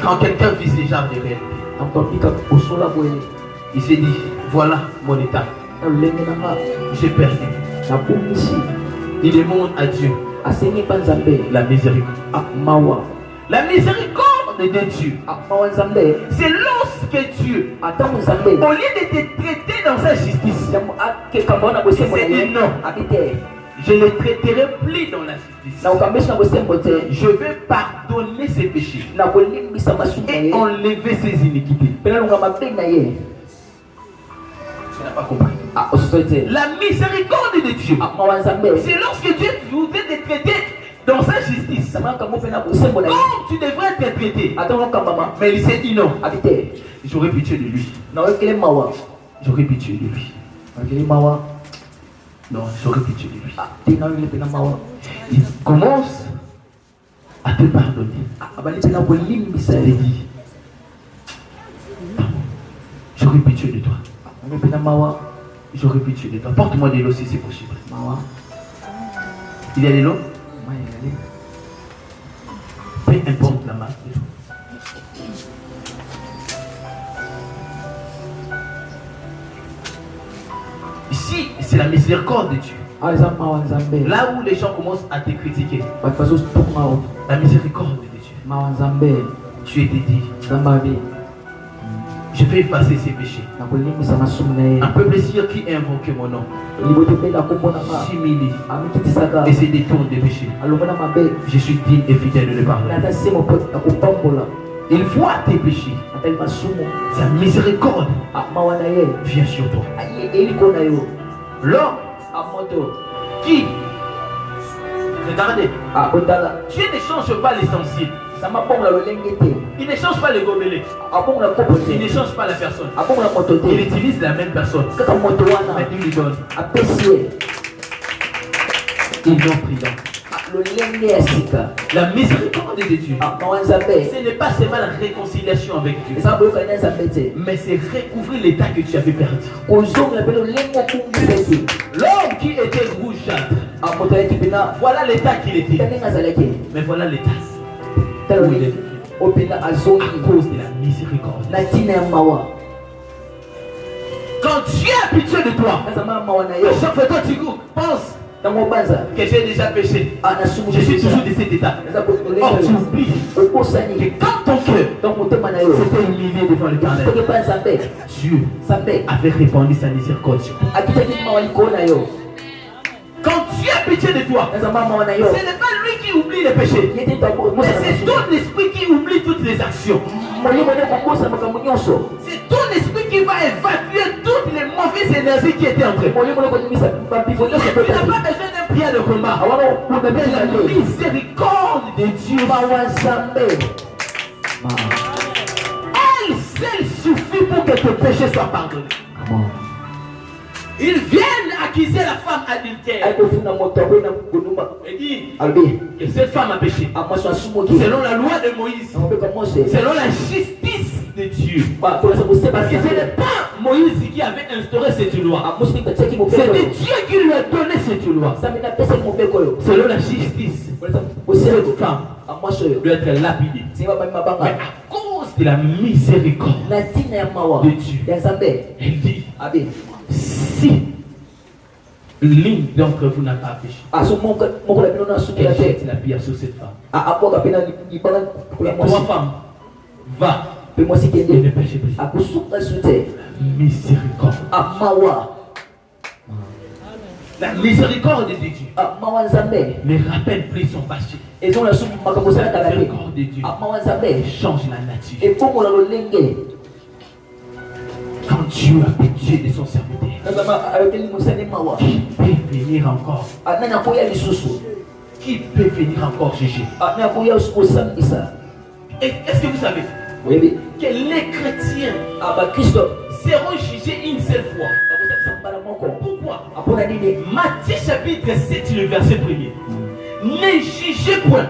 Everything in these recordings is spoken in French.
Quand quelqu'un vise les genres de réalité, il s'est dit, voilà mon état. J'ai perdu. Il demande à Dieu la miséricorde. La miséricorde de Dieu, c'est lorsque Dieu, au lieu de te traiter dans sa justice, c'est dit non, je ne les traiterai plus dans la justice. Je vais pardonner ses péchés et enlever ses iniquités. Tu n'as pas compris. La miséricorde de Dieu, c'est lorsque Dieu voudrait te traiter dans sa justice comme tu devrais être traité. Mais il s'est dit non, j'aurais pitié de lui. J'aurais pitié de lui. Non, j'aurais pitié de lui. Il commence à te pardonner. Il dit, j'aurais pitié de toi. J'aurais pitié de toi. Porte-moi de l'eau si c'est possible. Il y a de l'eau? Peu importe la masse de l'eau. Ici, c'est la miséricorde de Dieu. Là où les gens commencent à te critiquer, la miséricorde de Dieu. Tu étais dit, je vais effacer ses péchés. Un peuple sûr qui invoque mon nom s'humilie et se détourne des péchés. Je suis digne et fidèle de le pardonner. Il voit tes péchés. Sa miséricorde vient sur toi. L'homme qui, regardez, Dieu ne change pas l'essentiel. Il ne change pas le gobelet. Il ne change pas la personne. Il utilise la même personne. Mais il lui donne. Il non pris. La miséricorde de Dieu, ce n'est pas seulement la réconciliation avec Dieu, mais c'est recouvrir l'état que tu avais perdu. L'homme qui était rougeâtre, voilà l'état qu'il était. Mais voilà l'état où il est à cause de la miséricorde. Quand Dieu a pitié de toi, chaque fois que tu penses que j'ai déjà péché, je suis toujours de cet état. Or tu oublies que quand ton cœur s'était humilié devant l'Éternel, Dieu avait répandu sa miséricorde sur toi. Quand Dieu a pitié de toi, ce n'est pas lui qui oublie les péchés, mais c'est ton esprit qui oublie toutes les actions. C'est ton esprit qui va évacuer toutes les mauvaises énergies qui étaient entrées. Tu n'as pas besoin d'un pierre de combat. La miséricorde de Dieu, elle seule suffit pour que tes péchés soient pardonnés. Ils viennent accuser la femme adultère et dit que cette femme a péché selon la loi de Moïse, selon la justice de Dieu. Parce que ce n'est pas Moïse qui avait instauré cette loi, c'était Dieu qui lui a donné cette loi. Selon la justice, cette femme doit être lapidée. Mais à cause de la miséricorde de Dieu, elle dit, si l'une d'entre vous n'a pas péché, jette la pierre sur cette femme. Trois femmes, va et ne péchez plus. Miséricorde. La miséricorde de Dieu ne rappelle plus son passé. La miséricorde de Dieu change la nature. Quand Dieu a pitié de son serviteur, qui peut venir encore? Qui peut venir encore juger? Et est-ce que vous savez que les chrétiens seront jugés une seule fois? Pourquoi? Matthieu chapitre 7, le verset 1er. Ne jugez point.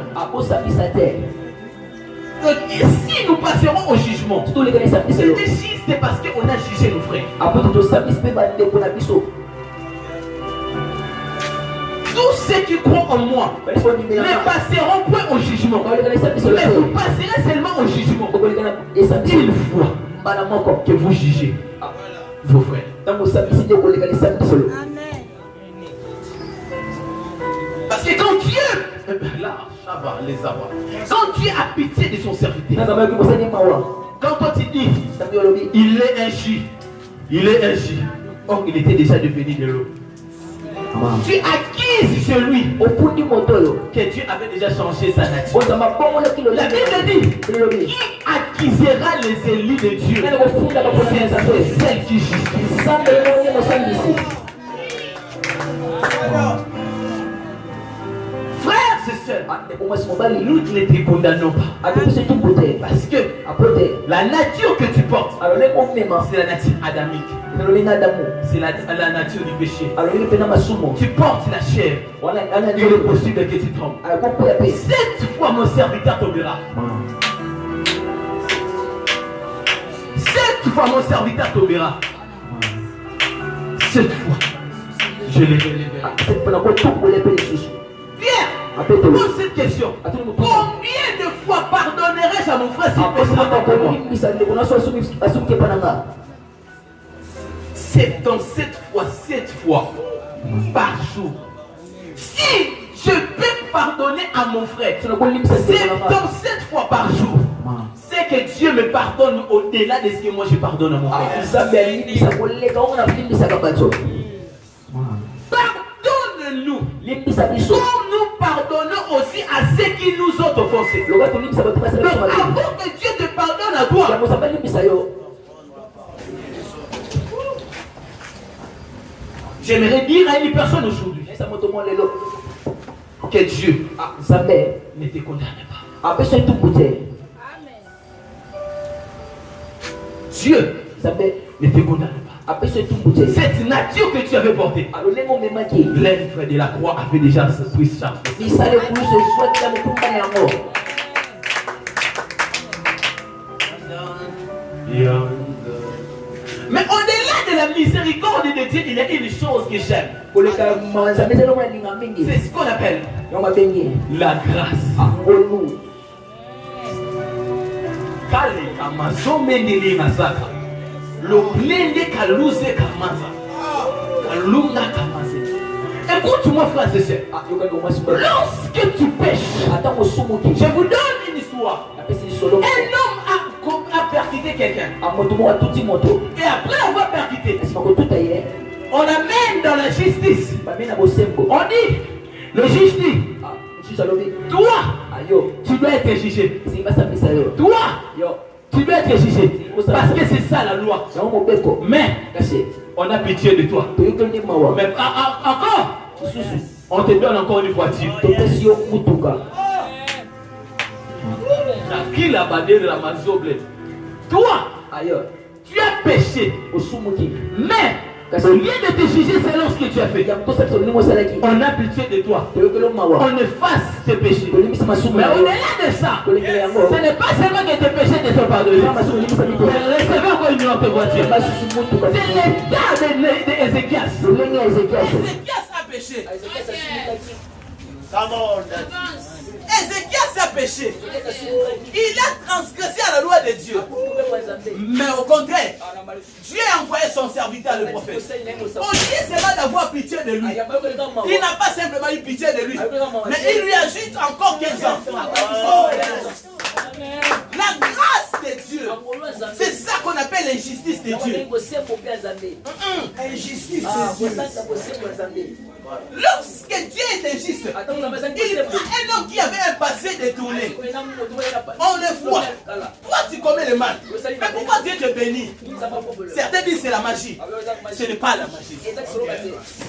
Si nous passerons au jugement, c'est juste parce qu'on a jugé nos frères. Tous ceux qui croient en moi ne passeront point au jugement, mais vous passerez seulement au jugement une fois que vous jugez vos frères. Parce que quand Dieu, là, ça va, les avoir. Quand Dieu a pitié de son serviteur, quand toi tu dis, il est injuste, il est injuste. Or, il était déjà devenu de l'eau. Tu acquises sur lui que Dieu avait déjà changé sa nature. La Bible dit, qui acquisera les élus de Dieu? C'est celle qui justifie. Frères et sœurs, nous ne les condamnons pas. Parce que la nature que tu portes, c'est la nature adamique. C'est la nature du péché. Tu portes la chair. Il est possible que tu tombes. Cette fois, mon serviteur tombera. Cette fois, mon serviteur tombera. Cette fois, je les relèverai. Pierre, pose cette question. Combien de fois pardonnerai-je à mon frère s'il péche contre moi? 77 fois, 7 fois par jour. Si je peux pardonner à mon frère 77 fois par jour, c'est que Dieu me pardonne au-delà de ce que moi je pardonne à mon frère. Pardonne-nous comme nous pardonnons aussi à ceux qui nous ont offensés. Donc avant que Dieu te pardonne à toi, j'aimerais dire à une personne aujourd'hui que Dieu ne te condamne pas. Dieu ne te condamne pas. Cette nature que tu avais portée, l'œuvre de la croix avait déjà pris sa charge. Mais au-delà de la miséricorde de Dieu, il y a une chose que j'aime. C'est ce qu'on appelle la grâce. Écoute-moi, frère et sœur. Lorsque tu pêches, je vous donne une histoire. Un homme a percuté quelqu'un. Et après avoir percuté, on amène dans la justice. On dit, le juge dit, toi, tu dois être jugé. Toi, tu dois être jugé. Parce que c'est ça la loi. Mais on a pitié de toi. Mais encore, on te donne encore une voiture. Toi, tu as péché. Mais au lieu de te juger selon ce que tu as fait, on a pitié de toi. On efface tes péchés. Mais au-delà de ça, ce n'est pas seulement que tes péchés te sont pardonnés, mais recevez encore une autre voiture. C'est l'état d'Ézéchias. Ézéchias a péché. Ézéchias a péché. Il a transgressé à la loi de Dieu. Mais au contraire, Dieu a envoyé son serviteur, le prophète. Au lieu seulement d'avoir pitié de lui, il n'a pas simplement eu pitié de lui, mais il lui ajoute encore 15 ans. La grâce de Dieu, c'est ça qu'on appelle l'injustice de Dieu. Injustice de Dieu. Lorsque Dieu est injuste, il prend un homme qui avait un passé détourné. On le voit. Toi, tu commets le mal. Mais pourquoi Dieu te bénit? Certains disent que c'est la magie. Ce n'est pas la magie.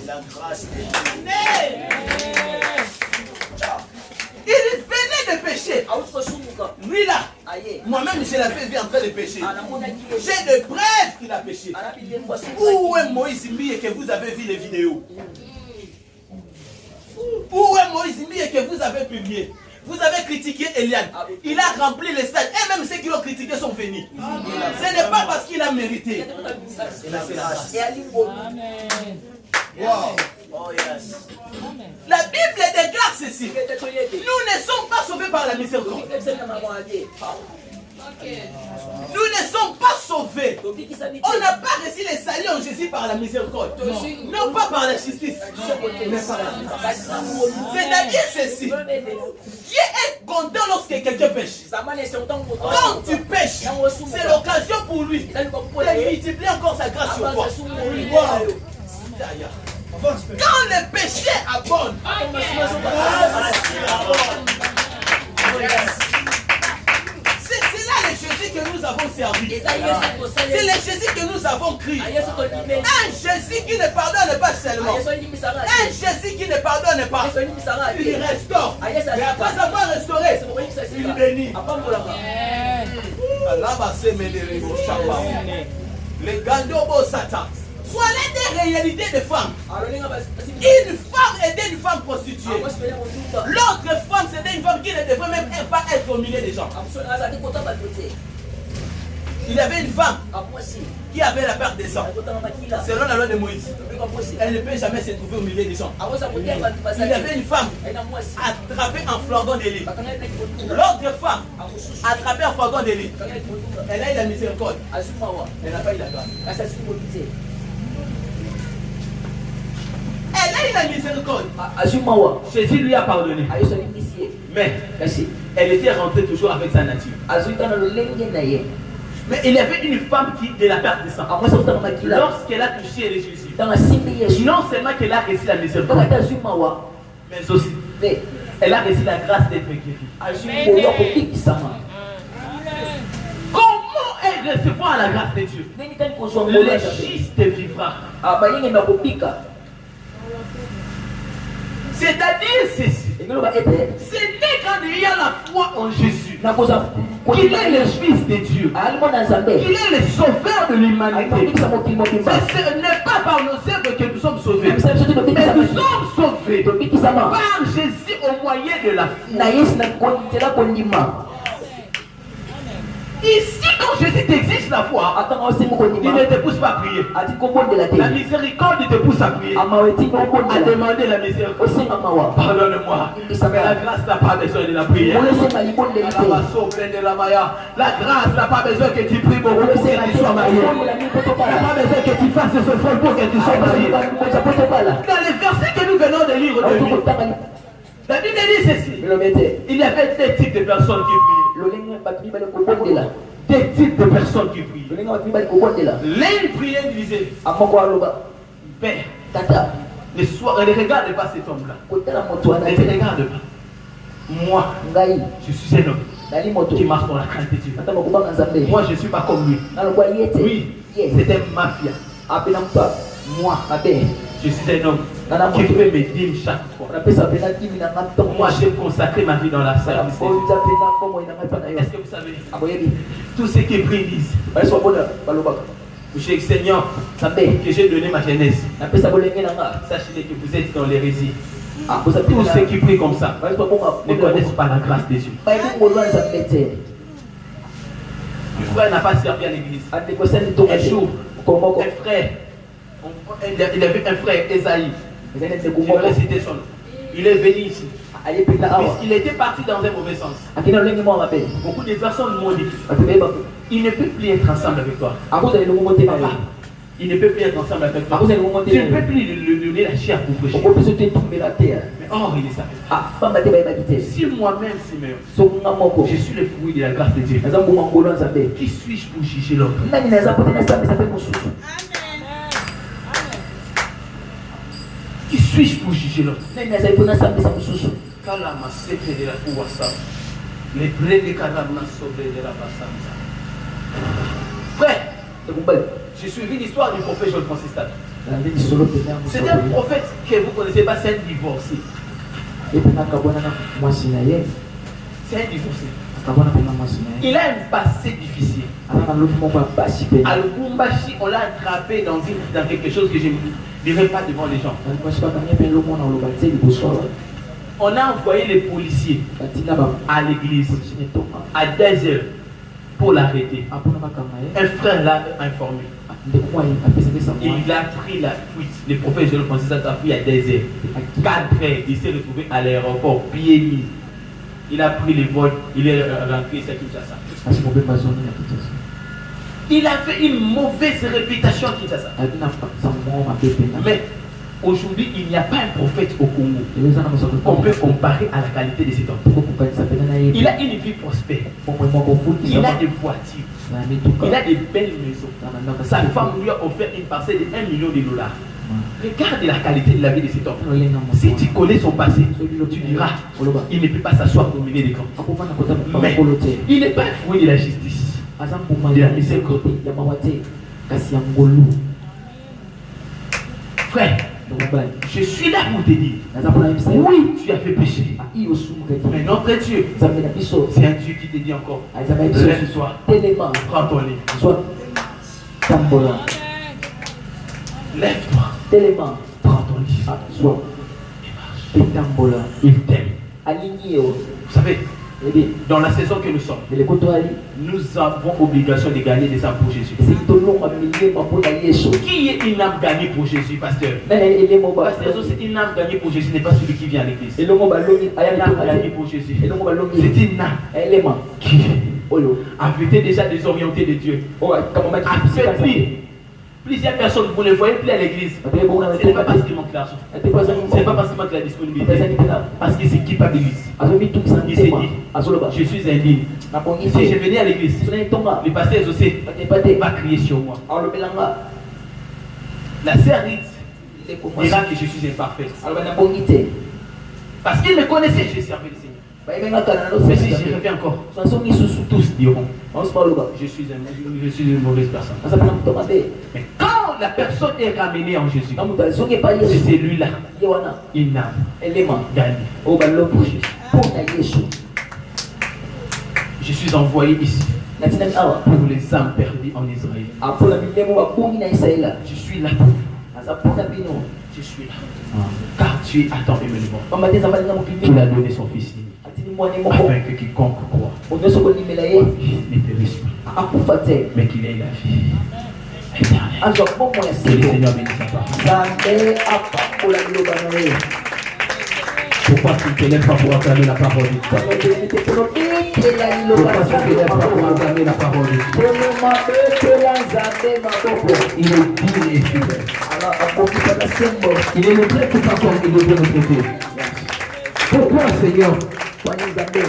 La grâce de Dieu. Il venait de pécher. Lui là, moi-même je l'avais vu en train de pécher. J'ai de preuves qu'il a péché. Où est Moïse Mie que vous avez vu les vidéos? Où est Moïse Mie que vous avez publié? Vous avez critiqué Eliane. Il a rempli les stades. Et même ceux qui l'ont critiqué sont venus. Ce n'est pas parce qu'il a mérité. Oh yes. La Bible déclare ceci. Nous ne sommes pas sauvés par la miséricorde. Nous ne sommes pas sauvés. On n'a pas reçu les saluts en Jésus par la miséricorde. Non pas par la justice, mais par la miséricorde. C'est-à-dire ceci. Dieu est content lorsque quelqu'un pêche. Quand tu pêches, c'est l'occasion pour lui de multiplier encore sa grâce sur toi. Quand le péché abonde, c'est là le Jésus que nous avons servi. C'est le Jésus que nous avons crié. Un Jésus qui ne pardonne pas seulement. Un Jésus qui ne pardonne pas. Il restaure. Et après avoir restauré, il bénit. Les gandobo Satan. Voilà des réalités de femmes. Une femme était une femme prostituée. L'autre femme c'était une femme qui ne devrait même pas être au milieu des gens. Il y avait une femme qui avait la perte des sangs. Selon la loi de Moïse, elle ne peut jamais se trouver au milieu des gens. Il y avait une femme attrapée en flagrant délit. L'autre femme attrapée en flagrant délit. Elle a eu la miséricorde. Elle n'a pas eu la grâce. Elle a eu la miséricorde. Jésus lui a pardonné. Mais elle était rentrée toujours avec sa nature. Mais il y avait une femme qui, de la perte de sang, lorsqu'elle a touché Jésus, non seulement qu'elle a reçu la miséricorde, mais aussi elle a reçu la grâce d'être guérie. Comment elle recevra la grâce de Dieu? Le juste vivra. C'est-à-dire ceci. Ce n'est quand il y a la foi en Jésus qu'il est le Fils de Dieu, qu'il est le sauveur de l'humanité. Ce n'est pas par nos œuvres que nous sommes sauvés, mais nous sommes sauvés par Jésus au moyen de la foi. Ici, quand Jésus t'exige la foi, il ne te pousse pas à prier. La miséricorde te pousse à prier, à demander la miséricorde. Pardonne-moi, mais la grâce n'a pas besoin de la prière. La grâce n'a pas besoin que tu pries beaucoup pour que tu sois marié. Elle n'a pas besoin que tu fasses ce front pour que tu sois marié. Dans les versets que nous venons de lire aujourd'hui, la Bible dit ceci. Il y avait deux types de personnes qui priaient. Deux types de personnes qui prient. L'un priait et disait, Père, ne regarde pas cet homme-là. Ne te regarde pas. Moi, je suis un homme qui marche dans la crainte de Dieu. Moi, je ne suis pas comme lui. Oui, c'est un mafia. Moi, je suis un homme qui fait mes dîmes chaque fois. Moi, j'ai consacré ma vie dans la service. Est-ce que vous savez? Tous ceux qui prient disent, Seigneur, que j'ai donné ma jeunesse. Sachez que vous êtes dans l'hérésie. Tous ceux qui prient comme ça ne connaissent pas la grâce de Dieu. Le frère n'a pas servi à l'église. Un jour, un frère, il avait un frère, Esaïe. Je vais citer son nom. Il est venu ici. Puisqu'il était parti dans un mauvais sens. Beaucoup de personnes m'ont dit, il ne peut plus être ensemble avec toi. Papa, il ne peut plus être ensemble avec toi. Tu ne peux plus lui donner la chair pour prêcher. Mais or, il est savait. Si moi-même, Simeon, je suis le fruit de la grâce de Dieu, qui suis-je pour juger l'autre? Qui suis-je pour juger l'autre? Frère, j'ai suivi l'histoire du prophète Jean-Francis Tade. C'est un prophète que vous ne connaissez pas, c'est un divorcé. C'est un divorcé. Il a un passé difficile. À Lubumbashi, on l'a attrapé dans quelque chose que je ne dirais pas devant les gens. On a envoyé les policiers à l'église à 2 heures. pour l'arrêter. Un frère l'a informé. Et il a pris la fuite. Le prophète Joël Francis a pris à des heures. 4 frères, il s'est retrouvé à l'aéroport, pieds nus. Il a pris les vols, il est rentré à Kinshasa. Il a fait une mauvaise réputation à Kinshasa. Mais aujourd'hui, il n'y a pas un prophète au Congo. On peut comparer à la qualité de cet homme. Il a une vie prospère. Il a des voitures. Il a des belles maisons. Sa femme lui a offert une parcelle de $1 million. Regarde la qualité de la vie de cet homme. Si tu connais son passé, tu diras il ne peut pas s'asseoir au milieu des camps. Mais il n'est pas un fruit de la justice, de la miséricorde. Frère, je suis là pour te dire oui, tu as fait péché. Mais notre Dieu, c'est un Dieu qui te dit encore lève-toi, prends ton lit. Lève-toi, prends ton lit et marche. Il t'aime. Vous savez, dans la saison que nous sommes, nous avons obligation de gagner des âmes pour Jésus. Qui est une âme gagnée pour Jésus, pasteur? Pasteur, c'est une âme gagnée pour Jésus, n'est pas celui qui vient à l'église. Une âme gagnée pour Jésus, c'est une âme qui avait été déjà désorientée de Dieu. Affaiblie. Plusieurs personnes, vous ne voyez plus à l'église. Ce n'est pas parce qu'il manque l'argent. Ce n'est pas parce qu'il manque la disponibilité. Parce qu'il s'équipabilise. Il s'est dit, je suis indigne. Si je venais à l'église, le pasteur aussi va crier sur moi. La sœur dira que je suis imparfait. Parce qu'il me connaissait, je servais le Seigneur. Mais si je reviens encore, tous diront je suis une mauvaise personne. Mais quand la personne est ramenée en Jésus, c'est celui-là, une âme gagnée pour Jésus. Je suis envoyé ici pour les âmes perdues en Israël. Je suis là pour vous. Je suis là. Car tu attends émerveillement. Il a donné son fils afin que quiconque croit ne périsse pas, mais qu'il ait la vie éternelle. Que le Seigneur bénisse sa parole. Pourquoi tu ne te lèves pas pour acclamer la parole de Dieu? Pourquoi tu ne te lèves pas pour acclamer la parole de Dieu? Il est digne et fidèle. Il est le prêtre tout encore, il devrait nous traiter. Pourquoi, Seigneur,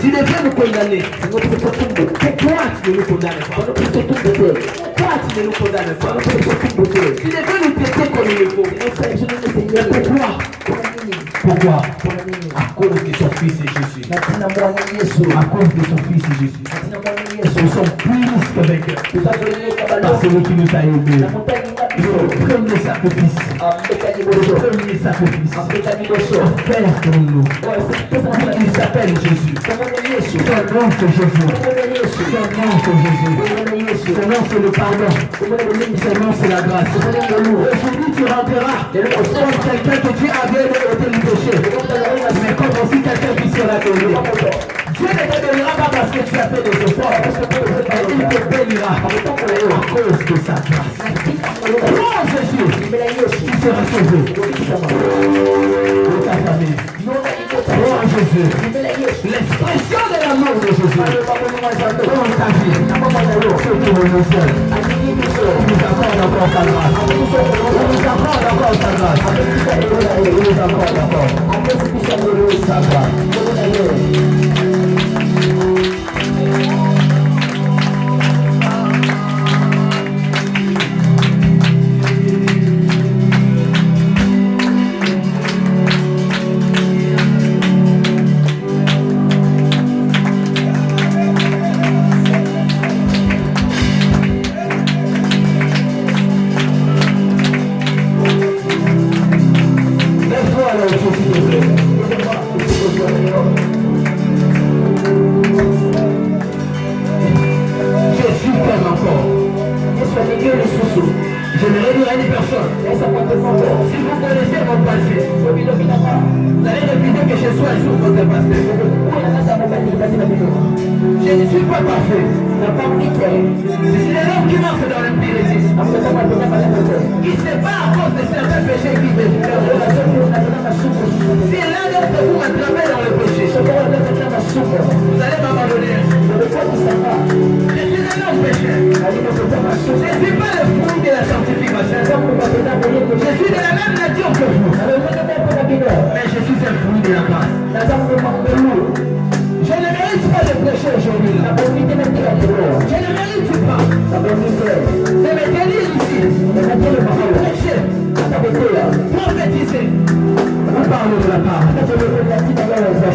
tu devrais nous condamner? Pourquoi tu ne nous condamnes pas? Pourquoi tu ne nous condamnes pas? Tu devrais nous traiter comme il le faut. Pourquoi? À cause de son fils Jésus. À cause de son fils Jésus. Nous sommes plus que vainqueurs. Par celui qui nous a aimés. Le premier sacrifice. Le premier sacrifice. Offert pour nous. Il s'appelle Jésus. Son nom c'est Jésus. Son nom c'est Jésus. Son nom c'est le pardon. Son nom c'est la grâce. Aujourd'hui tu rentreras comme quelqu'un que tu avais ôté le péché. Mais comme aussi quelqu'un qui sera béni. Dieu ne te bénira pas parce que tu as fait des efforts. Il te bénira à cause de sa grâce. Oh Jésus, tu seras sauvé. De ta famille. Oh Jésus, l'expression de l'amour de Jésus. Dans ta vie, ce qui nous seul. Nous accorde encore sa grâce. Nous accorde encore sa grâce. Nous accorde encore sa grâce. pas parfait. C'est l'homme qui marche dans l'impiété. Qui ne sait pas à cause de certains péchés qui veut faire. Si l'un d'entre vous m'attrapez dans le péché, vous allez m'abandonner. Je suis un homme pécheur. Je ne suis pas le fruit de la sanctification. Je suis de la même nature que vous. Mais je suis un fruit de la grâce. Je ne mérite pas de péché aujourd'hui. Je ne mérite pas de me tenir ici. Prêcher, prophétiser. On parle de la part.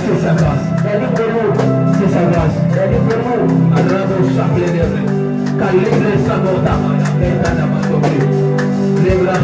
C'est sa grâce. C'est sa grâce. Adorable chapelet de Dieu. Car l'église s'aborda. Les bras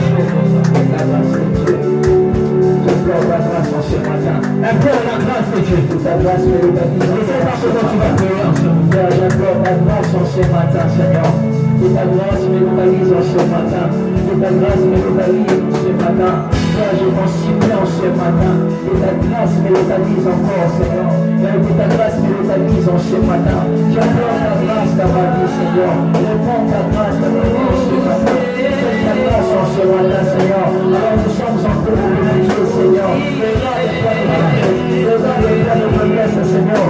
implore la grâce en ce matin. Implore la grâce de Dieu. Ta grâce me l'obéit. Je ne sais pas comment tu vas prier en ce moment. J'implore ta grâce en ce matin, Seigneur. Que ta grâce me localise en ce matin. Que ta grâce me localise en ce matin. Père, je t'en supplie en ce matin. Que ta grâce me localise encore, Seigneur. Que ta grâce me localise en ce matin. J'implore ta grâce dans ma vie, Seigneur. Réponds ta grâce dans ma vie en ce matin. Fais ta grâce en ce matin, Seigneur. Alors nous sommes en colère de Dieu, Seigneur. Regarde le plan de promesse, Seigneur.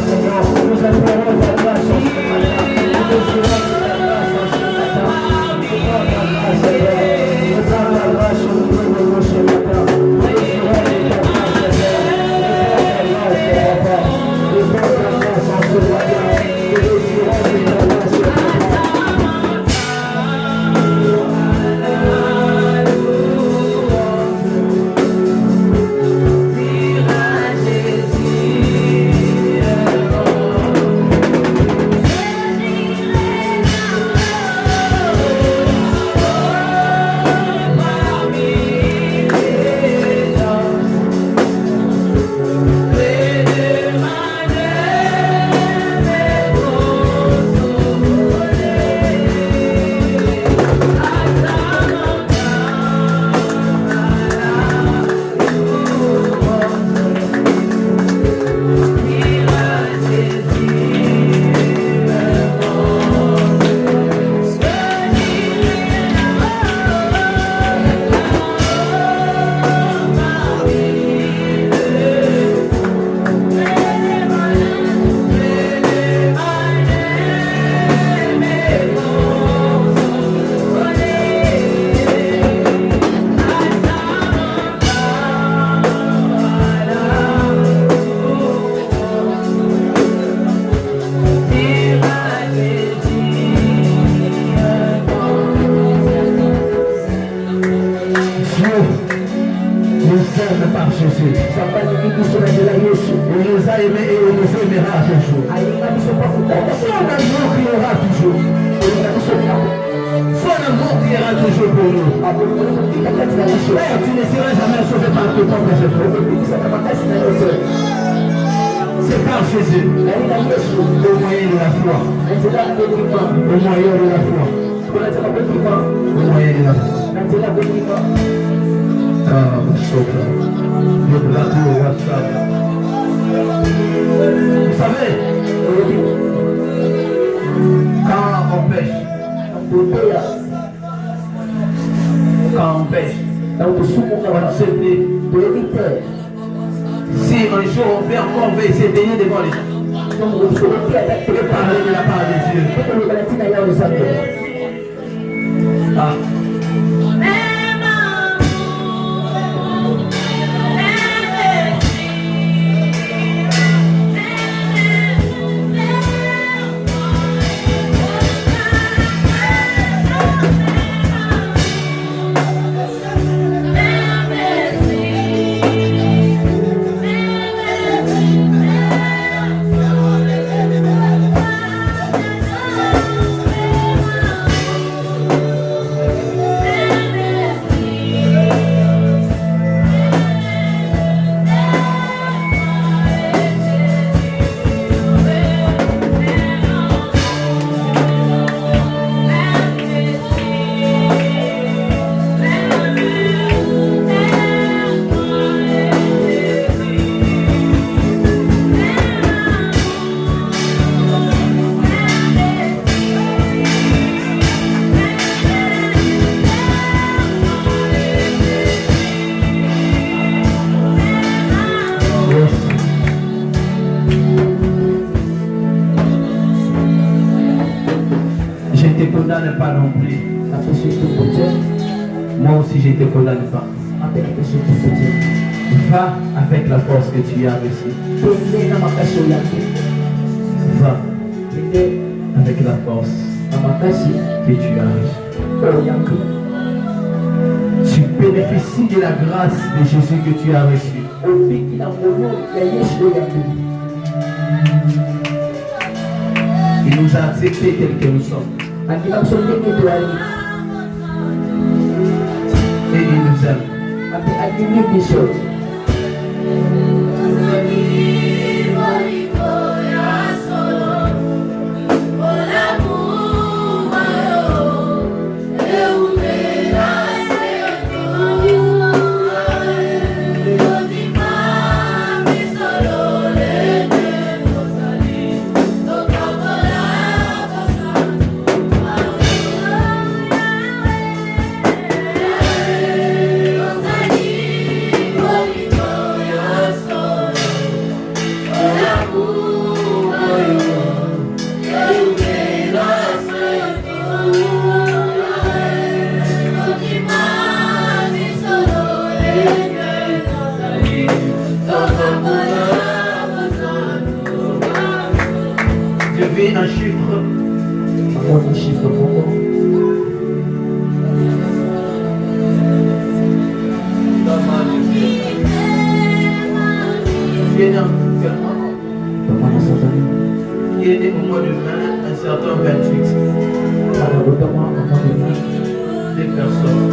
Seigneur. Nous implorons ta grâce en ce matin. Nous désirons ta grâce en ce matin. Nous demandons ta grâce, Seigneur. Nous demandons ta grâce au niveau de nous ce matin. Nous désirons ta grâce, Seigneur. Nous demandons ta grâce en ce matin. Nous désirons ta grâce, Seigneur. C'est par Jésus, au moyen de la foi. Au moyen de la foi. Au moyen de la foi. Ah, vous savez, quand on pêche, on se dit, si un jour on fait encore, on va essayer de tenir devant les gens. Préparer de la part de Dieu. Ah. Je ne te condamne pas non plus. Moi aussi je ne te condamne pas. Va avec la force que tu as reçue. Va avec la force que tu as reçue. Tu bénéficies de la grâce de Jésus que tu as reçue. Il nous a acceptés tels que nous sommes. Et il nous aime. Un chiffre. Un chiffre pour moi. Il est né en quel mois? Il est né au mois de mai, un certain 28. Des personnes.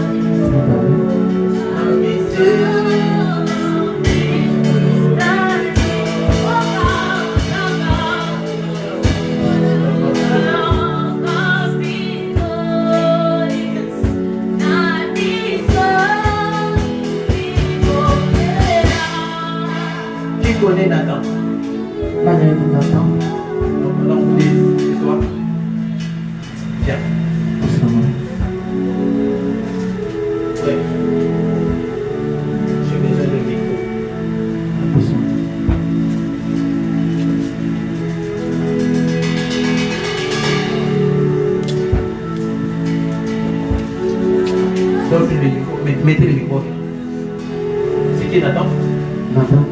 Connais Nathan. Nathan. Donc, c'est toi. Viens. Oui. J'ai besoin de micro. Donc, le micro. Mettez le micro. C'est qui Nathan? Nathan.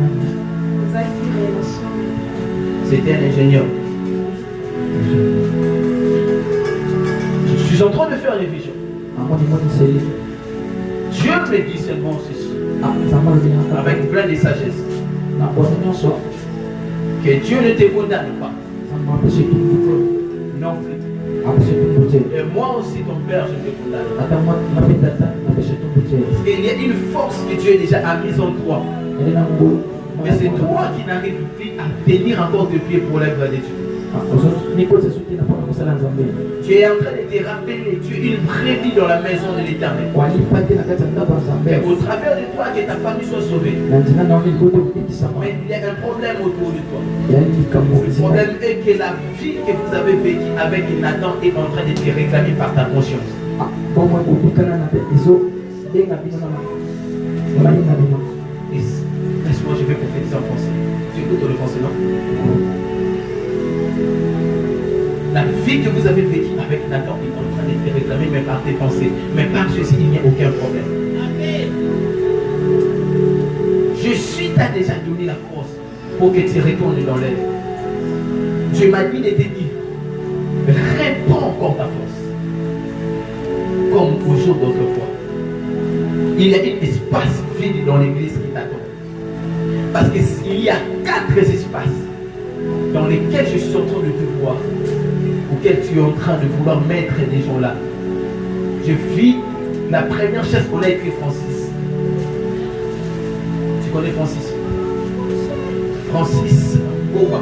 C'était un ingénieur. Je suis en train de faire une vision. Dieu me dit seulement ceci. Avec plein de sagesse. Que Dieu ne te condamne pas. Non plus. Et moi aussi, ton père, je te condamne. Il y a une force que Dieu a déjà mise en toi. Mais c'est toi qui n'arrives plus à tenir encore tes pieds pour l'œuvre de Dieu. Tu es en train de te rappeler, tu es une brebis dans la maison de l'Éternel. Et au travers de toi, que ta famille soit sauvée. Mais il y a un problème autour de toi. Le problème est que la vie que vous avez vécue avec Nathan est en train de te réclamer par ta conscience. Laisse-moi, je vais prophétiser en français. Tu écoutes le français, non? La vie que vous avez vécue avec Nathan est en train de te réclamer, mais par tes pensées. Mais par Jésus, il n'y a aucun problème. Amen. Jésus t'a déjà donné la force pour que tu retournes dans l'air. Dieu m'a dit de te dire, répands encore ta force. Comme au jour d'autrefois. Il y a un espace vide dans l'église qui t'attend. Parce qu'il y a 4 espaces dans lesquels je suis en train de te voir, auxquels tu es en train de vouloir mettre des gens là. Je vis la première chaise qu'on a écrit Francis. Tu connais Francis? Francis Boba.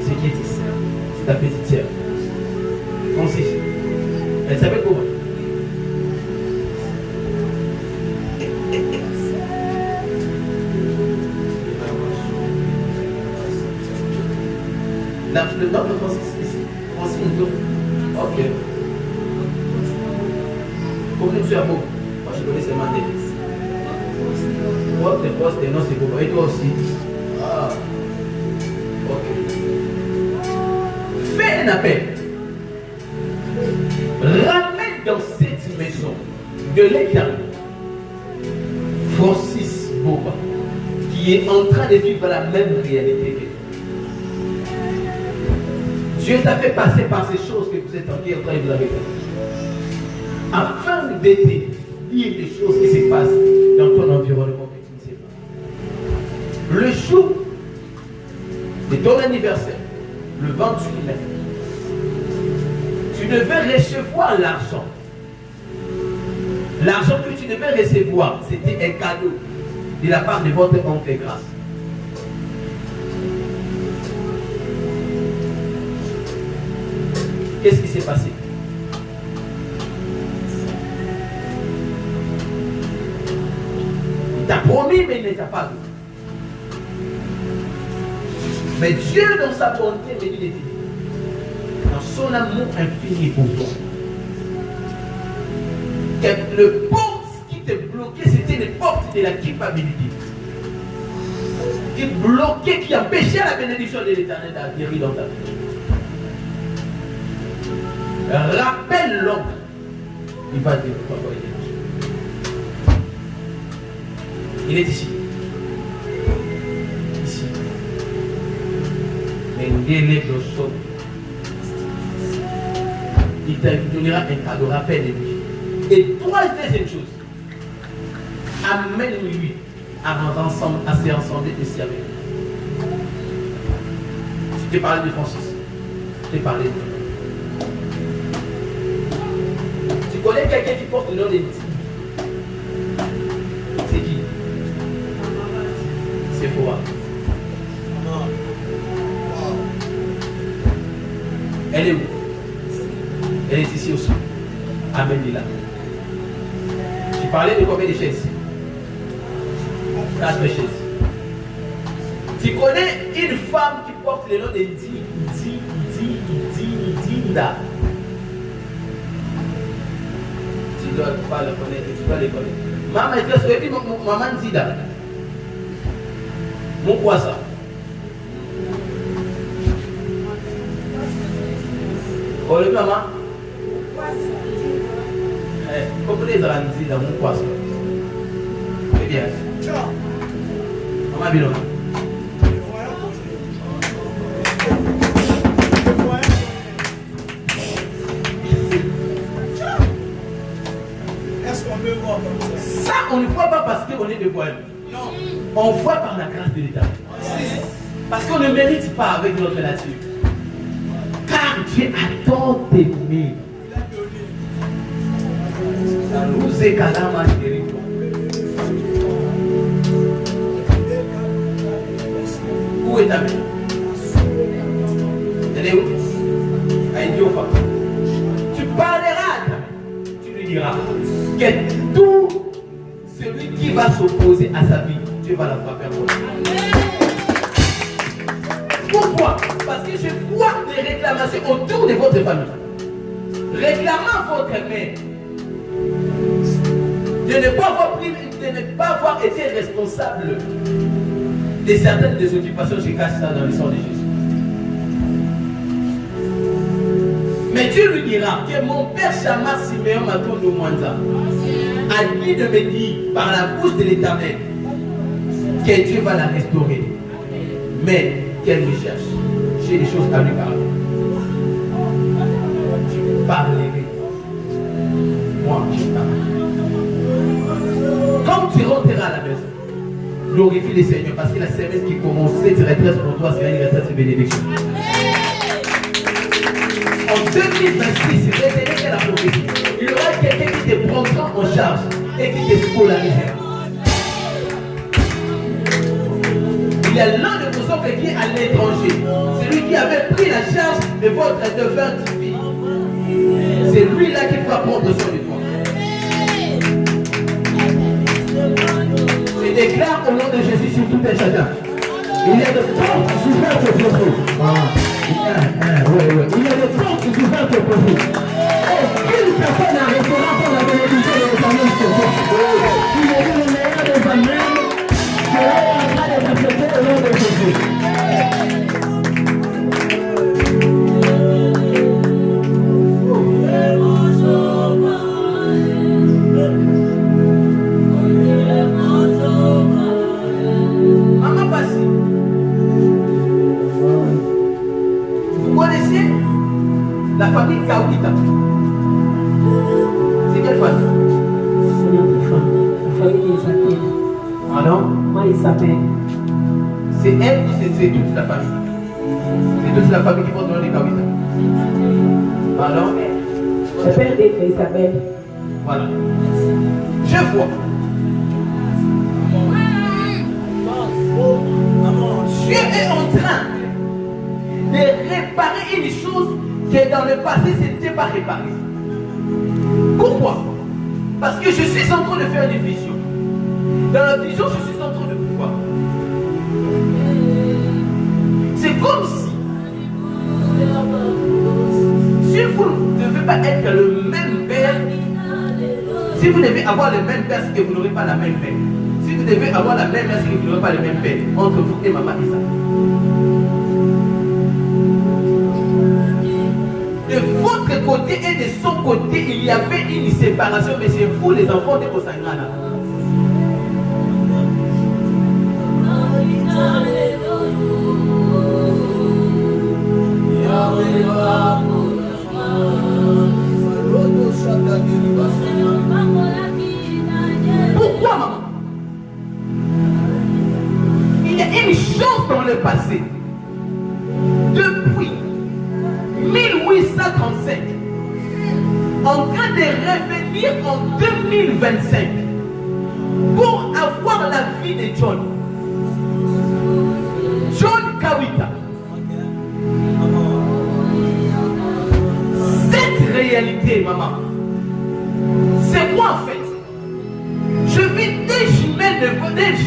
C'est qui est ici? C'est ta petite sœur. Francis. Elle s'appelle Boba. Le nom de Francis ici. Francis Ndo. Ok. Comme nous sommes à Boba. Moi je connais seulement des. Votre poste et non c'est Boba. Et toi aussi. Ah. Ok. Fais un appel. de l'Éternel, Francis Boba, qui est en train de vivre la même réalité que Dieu t'a fait passer par ces choses que vous êtes en train de vous avez fait, afin d'aider, dire des choses qui se passent dans ton environnement que tu ne sais pas. Le jour de ton anniversaire, le 28 mai, tu devais recevoir l'argent. L'argent que tu devais recevoir, c'était un cadeau de la part de votre oncle Grâce. Qu'est-ce qui s'est passé? Il t'a promis, mais il ne t'a pas donné. Mais Dieu, dans sa bonté, me dit, dans son amour infini pour toi, que le porte qui te bloquait, c'était les portes de la culpabilité. Qui bloquait, qui empêchait la bénédiction de l'Éternel d'atterrir dans ta vie. Rappelle l'homme, il va dire pourquoi il est ici. Ici. Mais il te donnera un cadeau, rappelle-lui. Et toi, deuxième chose, amène-lui à se rassembler ici avec lui. Je t'ai parlé de Francis. Je t'ai parlé de lui. Tu connais quelqu'un qui porte le nom de Ntimi? C'est qui? C'est Foa. Elle est où? Elle est ici aussi. Amène-la. Tu parlais de combien de chaises? 4 chaises. Tu connais une femme qui porte le nom de Nda? Tu dois pas le connaître, tu dois le connaître. Maman, tu dis maman Nzida. Mon quoi ça? Oh le maman? Comment les Nzida, mon quoi ça? C'est bien. Maman Bilon. Ça, on ne voit pas parce qu'on est de voyous. Non. On voit par la grâce de l'État. Parce qu'on ne mérite pas avec notre nature. Car Dieu a tant aimé. Nous est calama. Où est ta vie? Elle est où? À Idiofa. Tu parleras, tu lui diras que tout celui qui va s'opposer à sa vie, Dieu va la frapper à moi. Pourquoi? Parce que je vois des réclamations autour de votre famille. Réclamant votre mère de ne pas avoir été responsable de certaines des occupations. Je cache ça dans le sang de Jésus. Mais Dieu lui dira que mon père Chama Siméon Matondo Mwanza a dit de me dire par la bouche de l'Éternel que Dieu va la restaurer. Mais qu'elle me cherche. J'ai des choses à lui parler. Je parlerai. Moi, je parlerai. Quand tu rentreras à la maison, glorifie le Seigneur parce que la semaine qui commence, cette retraite pour toi, c'est une retraite de bénédiction. En 2026, retenez que la prophétie, il y aura quelqu'un qui te prendra en charge et qui te scolarisera. Il y a l'un de vos oncles qui est à l'étranger. C'est lui qui avait pris la charge de votre fille. C'est lui-là qui fera prendre soin de toi. Je déclare au nom de Jésus sur tout un chacun. Il y a de portes ouvertes pour vous. Il y a des portes ouvertes pour vous. Aucune personne n'arrêtera pour la bénédiction de l'Éternel sur vous. Si vous êtes le meilleur des amens, cela est en train de refléter au nom de Jésus. famille Kawita. C'est quelle famille? La famille Isabelle. Ah non? Moi Isabelle. C'est elle ou c'est toute la famille? C'est toute la famille qui porte le nom de Kawita. Pardon? Le père d'Isabelle. Voilà. Je vois. Dieu est en train de réparer une chose qui dans le passé n'était pas réparée. Pourquoi? Parce que je suis en train de faire des visions. Dans la vision, je suis en train de voir. C'est comme si vous ne devez pas être le même père, si vous devez avoir le même père, c'est que vous n'aurez pas la même mère. Si vous devez avoir la même mère, c'est que vous n'aurez pas le même père entre vous et maman Isa. De votre côté et de son côté, il y avait une séparation, mais c'est vous les enfants de Osangana. Pourquoi, maman? Il y a une chose dans le passé. Depuis 1835, en train de revenir en 2025 pour avoir la vie de John. John Kawita. Cette réalité, maman, c'est quoi en fait? Je vis des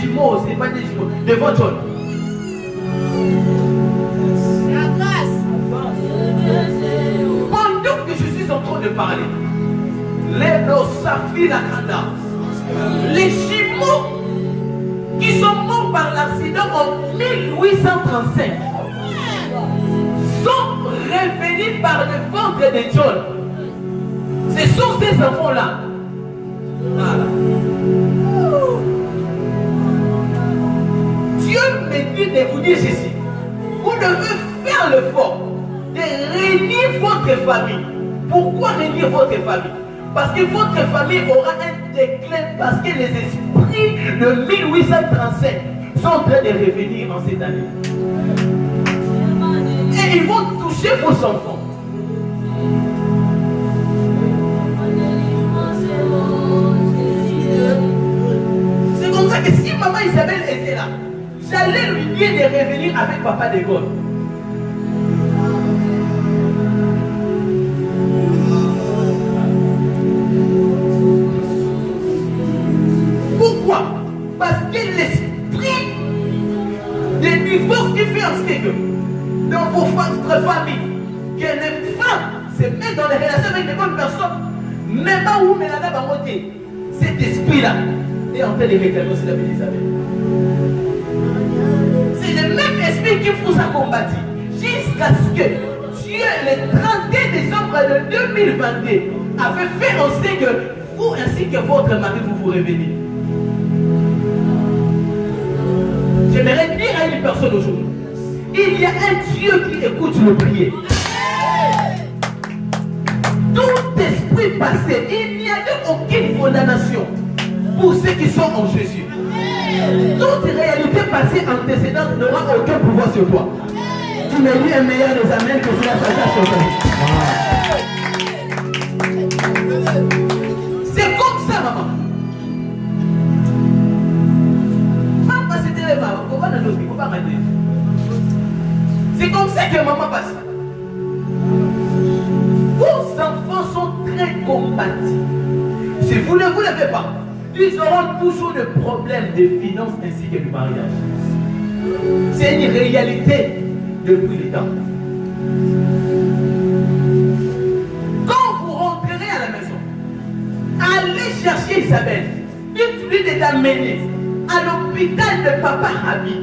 jumeaux, c'est pas des jumeaux, devant John. La grâce. Pendant que je suis en train de parler, les jumeaux qui sont morts par l'accident en 1835 sont revenus par le ventre de John. Ce sont ces enfants-là. Voilà. Dieu me dit de vous dire ceci. Vous devez faire l'effort de réunir votre famille. Pourquoi réunir votre famille? Parce que votre famille aura un déclin, parce que les esprits de 1835 sont en train de revenir en cette année. Et ils vont toucher vos enfants. C'est comme ça que si maman Isabelle était là, j'allais lui dire de revenir avec papa de Gaulle. Pourquoi? Parce que l'esprit de divorce qui fait en ce que dans votre famille, que les femmes se mettent dans les relations avec les bonnes personnes, même pas où Mélana va monter, cet esprit-là est en train de réclamer aussi la vie d'Isabelle. C'est le même esprit qui vous a combattu jusqu'à ce que Dieu, le 31 décembre de 2022, avait fait en sorte que vous ainsi que votre mari vous révélez. J'aimerais dire à une personne aujourd'hui, il y a un Dieu qui écoute nos prières. Tout esprit passé, il n'y a aucune condamnation pour ceux qui sont en Jésus. Toute réalité passée antécédente n'aura aucun pouvoir sur toi. Tu me dis un meilleur des amens que cela s'attache sur toi. C'est comme ça, maman. Maman, c'était les mamans. C'est comme ça que maman passe. Vos enfants sont très combatifs. Si vous ne vous levez pas, ils auront toujours des problèmes de finances ainsi que du mariage. C'est une réalité depuis le temps. Quand vous rentrerez à la maison, allez chercher Isabelle. Dites-lui de t'amener à l'hôpital de Papa Rabi.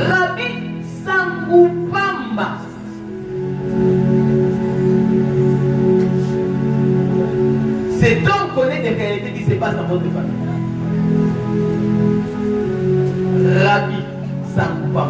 Rabi Sangoupamba. C'est donc connaître des réalités qui se passent dans votre famille. Rabi Sangoupamba.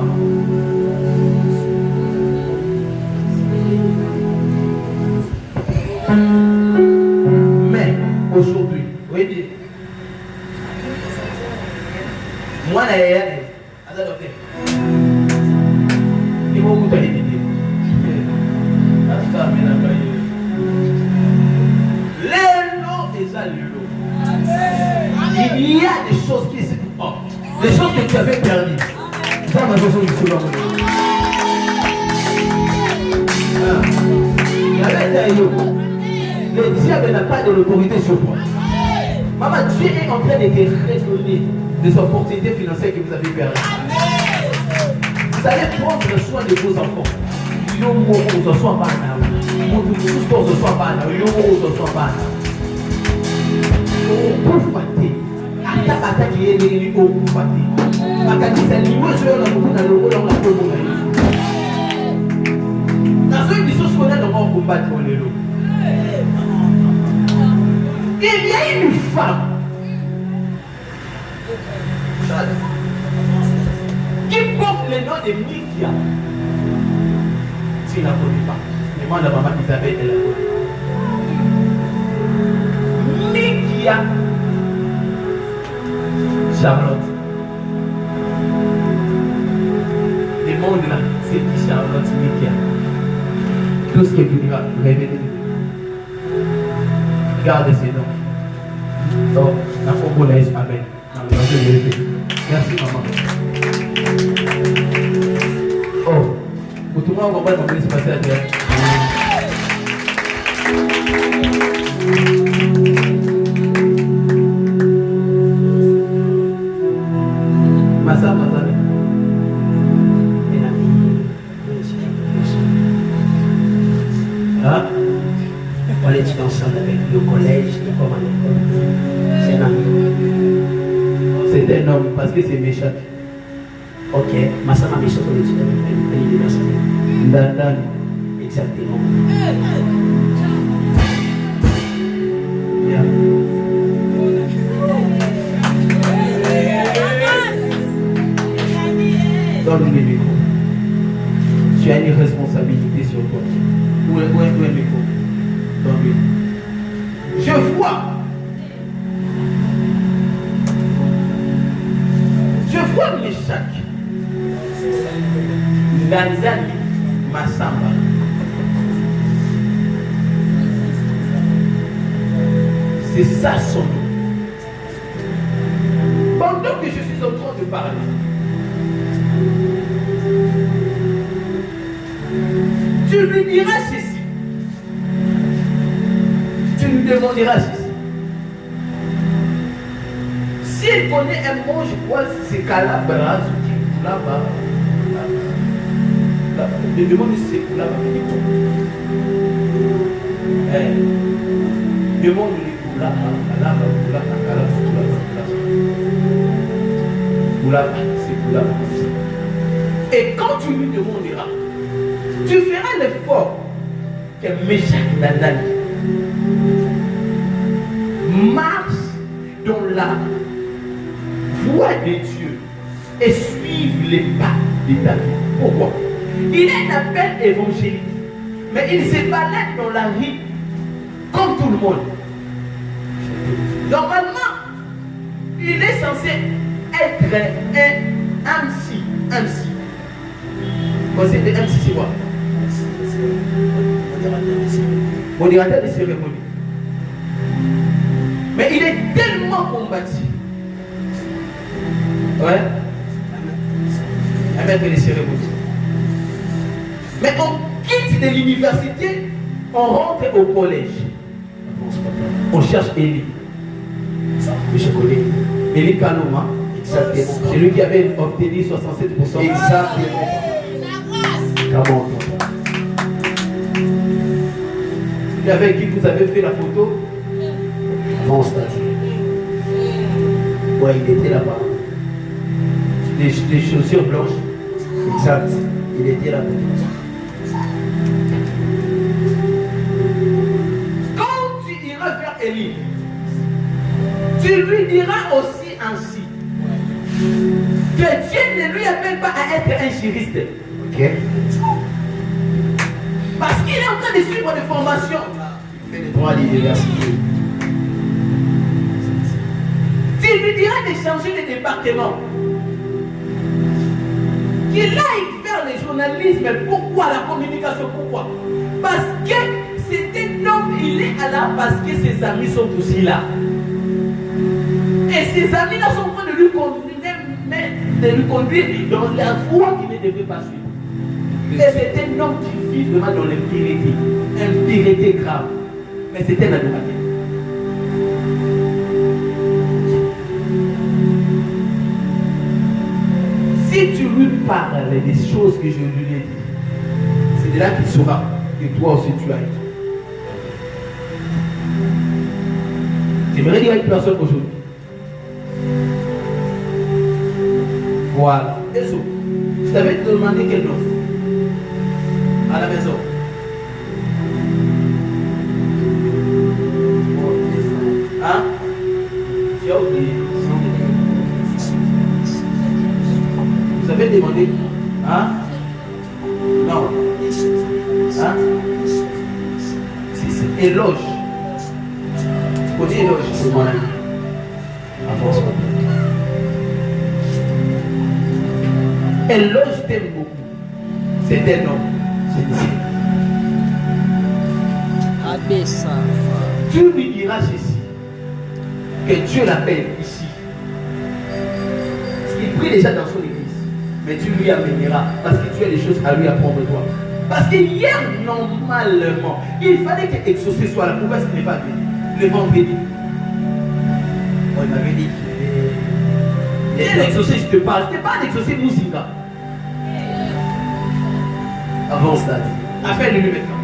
Il y a des choses qui sont des choses que tu avais perdues. Ça m'a besoin de cela. Le diable n'a pas de l'autorité sur toi. Maman, Dieu est en train de te redonner des opportunités financières que vous avez perdues. Vous allez prendre soin de vos enfants. Il y a une femme qui porte le nom de Mikia. Tu ne la connais pas. Demande à maman Isabelle, elle la connaît. Mikia Charlotte. Demande-la, c'est qui Charlotte Mikia. Tout ce que tu diras, révélez-le. Regarde ces noms. Donc, la Congolaise, amen. Merci, maman. Oh, pour tout le monde, on va demander ce qui se passe à terre. Massa, hein? On est ensemble avec le collège et comme à l'école. C'est un ami. C'est un homme parce que c'est méchant. Ok, Massa m'a mis sur le collège. Exactement. Yeah. Donne-lui le micro. Tu as une responsabilité sur toi. Où est le micro? Donne-lui. Je vois Meshach, Nanzali, Massamba. C'est ça son nom. Pendant que je suis en train de parler, tu lui diras ceci. Tu lui demanderas ceci. S'il connaît un mot, je crois que c'est Calabras ou là-bas. Je demande si c'est là-bas. Demande-lui et quand tu lui demanderas, tu feras l'effort que Meshach Nanani marche dans la voie de Dieu et suive les pas de ta vie. Pourquoi? Il est un appel évangélique, mais il se balade dans la vie comme tout le monde. Normalement, il est censé être un MC. C'est le MC, c'est quoi? Modérateur de cérémonie. Mais il est tellement combattu. Ouais. Un maître de cérémonie. Mais on quitte de l'université, on rentre au collège. On cherche Élie. Mais je connais. Élie Kaloma. Exactement. C'est lui qui avait obtenu 67%. Exactement. Comment? Celui avec qui vous avez fait la photo. Bon stade. Ouais, il était là-bas. Des chaussures blanches. Exact. Il était là-bas. Quand tu iras vers Élie, tu lui diras aussi ainsi que Dieu ne lui appelle pas à être un juriste. Ok. Parce qu'il est en train de suivre des formations. Il fait les droits à l'université. Tu lui diras de changer de département. Il aille faire le journalisme. Pourquoi la communication? Pourquoi? Parce que c'est un homme, il est là parce que ses amis sont aussi là. Et ses amis là sont en train de lui conduire dans la voie qu'il ne devait pas suivre. Et c'est un homme qui vit vraiment dans l'impurité. Impurité grave. Mais c'est un admirateur. Si tu lui parles des choses que je lui ai dit, c'est de là qu'il saura que toi aussi tu as été. J'aimerais dire à une personne aujourd'hui. Voilà. Eso, je t'avais demandé quel nom à la maison. Hein? Tu as oublié. Vous avez demandé? Hein? Non. Hein? Si c'est éloge. Tu connais éloge? C'est mon ami. Avance. Éloge t'aime beaucoup. C'est un homme. C'est ici. Abaissa. Tu lui diras ceci. Que Dieu l'appelle ici. Il prie déjà dans son église. Mais tu lui amèneras. Parce que tu as des choses à lui apprendre toi. Parce que hier, normalement, il fallait que l'exaucé soit là. Pourquoi est-ce qu'il n'est pas venu? Le vendredi. On m'avait dit qu'il est l'exaucé, je te parle. Je ne t'ai pas l'exaucé Mouzinga. Avance là. Appelle-le maintenant.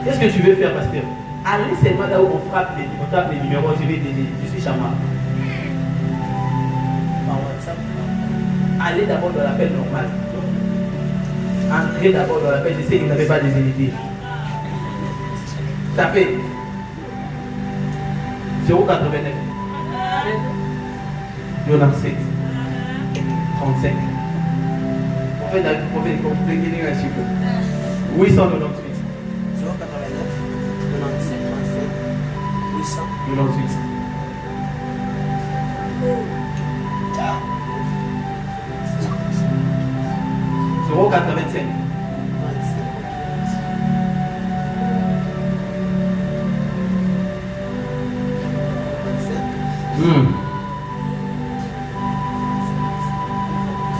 Qu'est-ce que tu veux faire, pasteur? Allez seulement là où on frappe on tape les numéros, je vais t'aider. Je suis chaman. Allez d'abord dans l'appel normal. Entrez d'abord dans l'appel. Je sais que vous n'avez pas des idées. Tapez 089 97 35. On fait compliquer un chiffre. 898. 98. Zéro 85.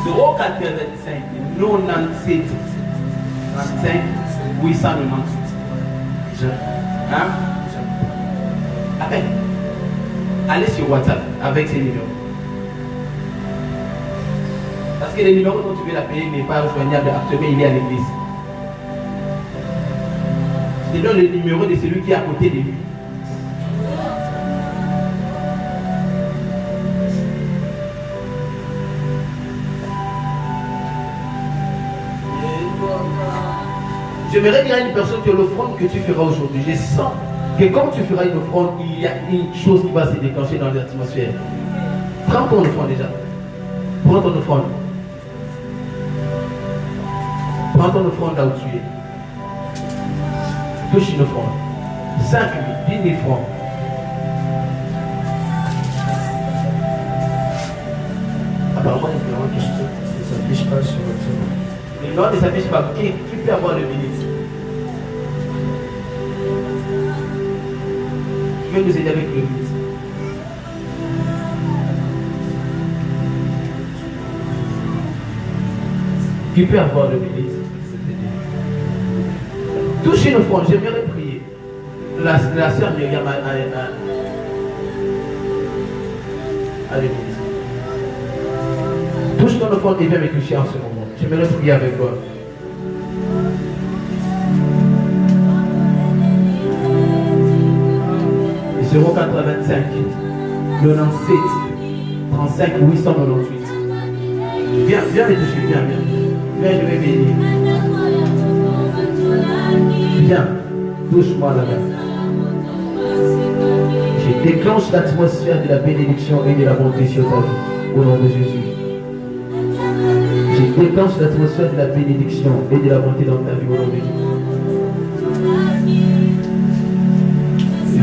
Zéro 85 97 35 898. Hein? Appelle. Allez sur WhatsApp avec ces numéros. Parce que les numéros dont tu veux l'appeler n'est pas joignable actuellement, il est à l'église. Je te donne le numéro de celui qui est à côté de lui. J'aimerais dire à une personne que l'offrande que tu feras aujourd'hui, je sens que quand tu feras une offrande, il y a une chose qui va se déclencher dans l'atmosphère. Prends ton offrande déjà. Prends ton offrande. Prends ton offrande là où tu es. Touche une offrande. 5 000, 10 000 francs. Apparemment, il y a une question. Ça ne s'affiche pas sur votre. Le numéro ne s'affiche pas. Qui peut avoir le minute? Je vais nous aider avec le minute. Qui peut avoir le minute? Touchez une offrande, j'aimerais prier. La sœur Myriam a l'église. Touche ton offrande et viens me toucher en ce moment. J'aimerais prier avec toi. « 085 97 35 898. Viens me toucher, viens. Viens, je vais bénir. Viens, touche-moi là-bas. Je déclenche l'atmosphère de la bénédiction et de la bonté sur ta vie. Au nom de Jésus. Je déclenche l'atmosphère de la bénédiction et de la bonté dans ta vie aujourd'hui.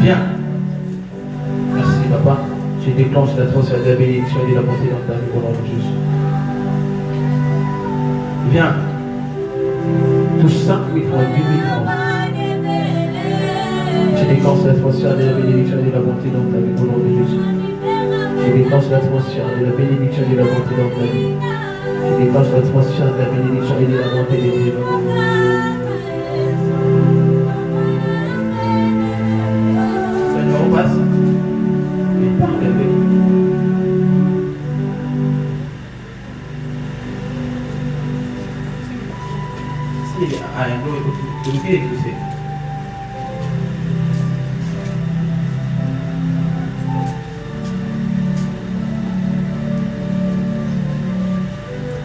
Viens. Merci papa. Je déclenche l'atmosphère de la bénédiction et de la bonté dans ta vie au nom de Jésus. Viens. Touche 5 000 francs, 10 000 francs. Je déclenche l'atmosphère de la bénédiction et de la bonté dans ta vie au nom de Jésus. Je déclenche l'atmosphère de la bénédiction et de la bonté dans ta vie. Je déclenche l'atmosphère de la bénédiction et de la bonté de Dieu. Seigneur, on passe. Et parle avec nous. Si, I know it will be able to say.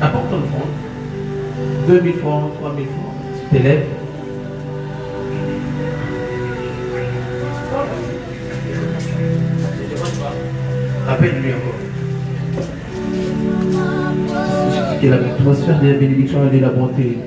Apporte ton fond, 2 000 francs, 3 000 francs, tu t'élèves. Rappelle-lui encore. C'est la atmosphère de la bénédiction et de la bonté.